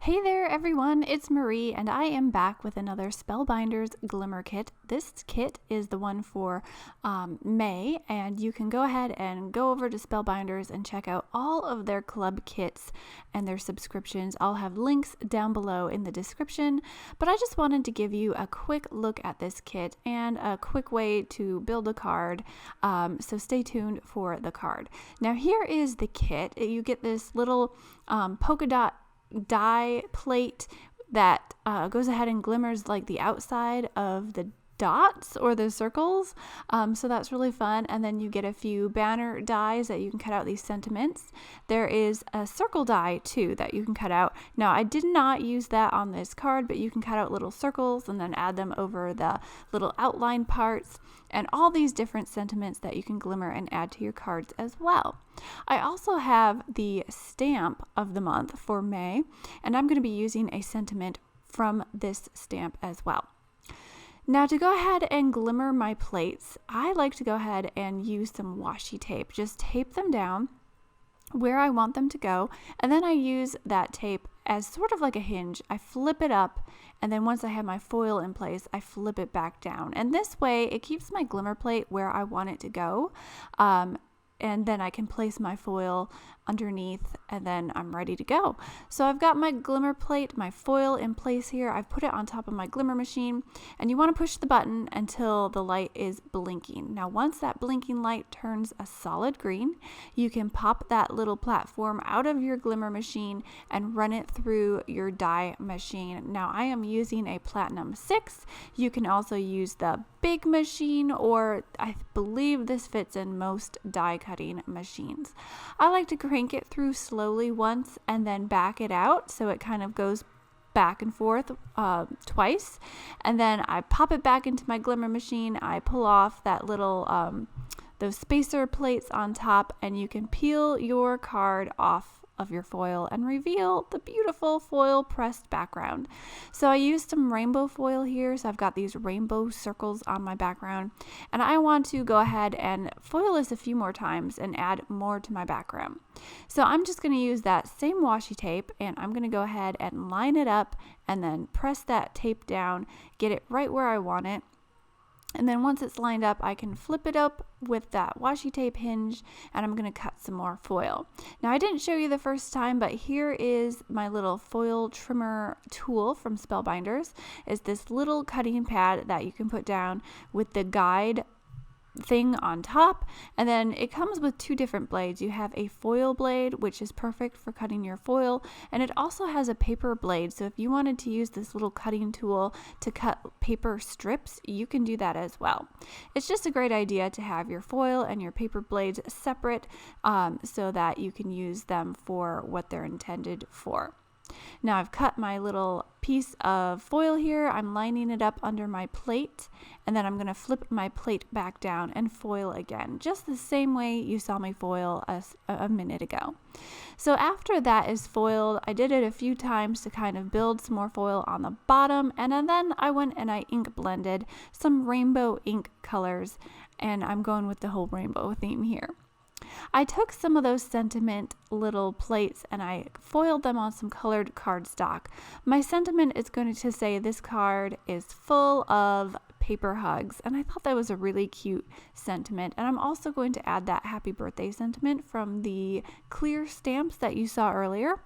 Hey there everyone, it's Marie and I am back with another Spellbinders Glimmer Kit. This kit is the one for May, and you can go ahead and go over to Spellbinders and check out all of their club kits and their subscriptions. I'll have links down below in the description, but I just wanted to give you a quick look at this kit and a quick way to build a card, so stay tuned for the card. Now here is the kit. You get this little polka dot die plate that goes ahead and glimmers like the outside of the dots or the circles, so that's really fun. And then you get a few banner dies that you can cut out these sentiments. There is a circle die too that you can cut out. Now I did not use that on this card, but you can cut out little circles and then add them over the little outline parts, and all these different sentiments that you can glimmer and add to your cards as well. I also have the stamp of the month for May, and I'm going to be using a sentiment from this stamp as well. Now to go ahead and glimmer my plates, I like to go ahead and use some washi tape. Just tape them down where I want them to go, and then I use that tape as sort of like a hinge. I flip it up, and then once I have my foil in place, I flip it back down. And this way it keeps my glimmer plate where I want it to go. And then I can place my foil underneath, and then I'm ready to go. So I've got my glimmer plate, my foil in place here. I've put it on top of my glimmer machine, and you want to push the button until the light is blinking. Now once that blinking light turns a solid green, you can pop that little platform out of your glimmer machine and run it through your die machine. Now I am using a Platinum 6. You can also use the big machine, or I believe this fits in most die cutting machines. I like to crank it through slowly once and then back it out so it kind of goes back and forth twice, and then I pop it back into my glimmer machine. I pull off that little those spacer plates on top, and you can peel your card off of your foil and reveal the beautiful foil pressed background. So I used some rainbow foil here, so I've got these rainbow circles on my background, and I want to go ahead and foil this a few more times and add more to my background. So I'm just going to use that same washi tape, and I'm going to go ahead and line it up and then press that tape down, get it right where I want it. And then once it's lined up, I can flip it up with that washi tape hinge, and I'm going to cut some more foil. Now I didn't show you the first time, but here is my little foil trimmer tool from Spellbinders. It's this little cutting pad that you can put down with the guide thing on top, and then it comes with two different blades. You have a foil blade, which is perfect for cutting your foil, and it also has a paper blade, so if you wanted to use this little cutting tool to cut paper strips, you can do that as well. It's just a great idea to have your foil and your paper blades separate, so that you can use them for what they're intended for. Now I've cut my little piece of foil here. I'm lining it up under my plate, and then I'm going to flip my plate back down and foil again, just the same way you saw me foil a minute ago. So after that is foiled, I did it a few times to kind of build some more foil on the bottom, and then I went and I ink blended some rainbow ink colors, and I'm going with the whole rainbow theme here. I took some of those sentiment little plates and I foiled them on some colored cardstock. My sentiment is going to say this card is full of paper hugs, and I thought that was a really cute sentiment. And I'm also going to add that happy birthday sentiment from the clear stamps that you saw earlier.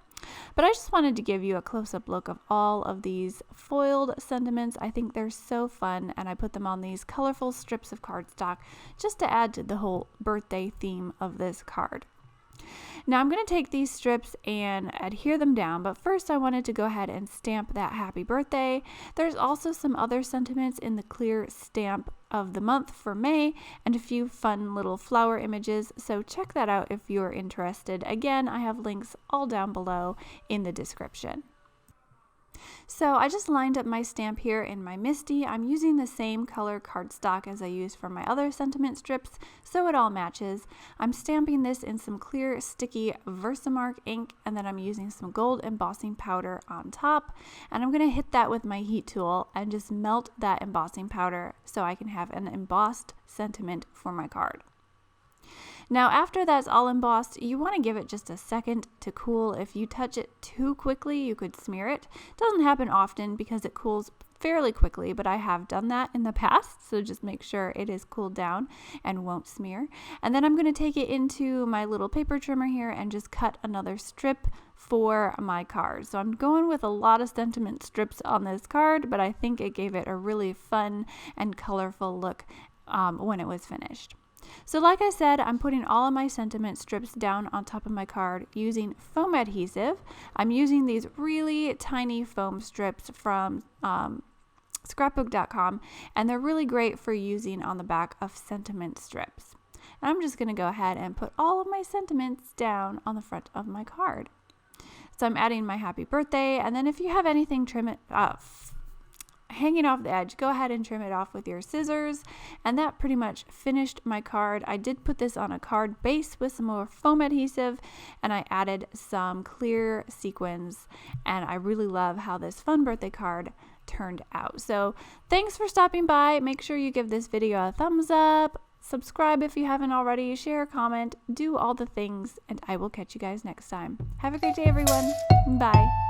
But I just wanted to give you a close-up look of all of these foiled sentiments. I think they're so fun, and I put them on these colorful strips of cardstock just to add to the whole birthday theme of this card. Now I'm going to take these strips and adhere them down, but first I wanted to go ahead and stamp that happy birthday. There's also some other sentiments in the clear stamp of the month for May, and a few fun little flower images, so check that out if you're interested. Again, I have links all down below in the description. So I just lined up my stamp here in my MISTI. I'm using the same color cardstock as I used for my other sentiment strips, so it all matches. I'm stamping this in some clear sticky Versamark ink, and then I'm using some gold embossing powder on top, and I'm going to hit that with my heat tool and just melt that embossing powder so I can have an embossed sentiment for my card. Now after that's all embossed, you want to give it just a second to cool. If you touch it too quickly, you could smear it. It doesn't happen often because it cools fairly quickly, but I have done that in the past, so just make sure it is cooled down and won't smear. And then I'm going to take it into my little paper trimmer here and just cut another strip for my card. So I'm going with a lot of sentiment strips on this card, but I think it gave it a really fun and colorful look when it was finished. So like I said, I'm putting all of my sentiment strips down on top of my card using foam adhesive. I'm using these really tiny foam strips from scrapbook.com, and they're really great for using on the back of sentiment strips. And I'm just going to go ahead and put all of my sentiments down on the front of my card. So I'm adding my happy birthday, and then if you have anything hanging off the edge, go ahead and trim it off with your scissors. And that pretty much finished my card. I did put this on a card base with some more foam adhesive, and I added some clear sequins, and I really love how this fun birthday card turned out. So thanks for stopping by. Make sure you give this video a thumbs up, subscribe if you haven't already, share, comment, do all the things, and I will catch you guys next time. Have a great day, everyone. Bye.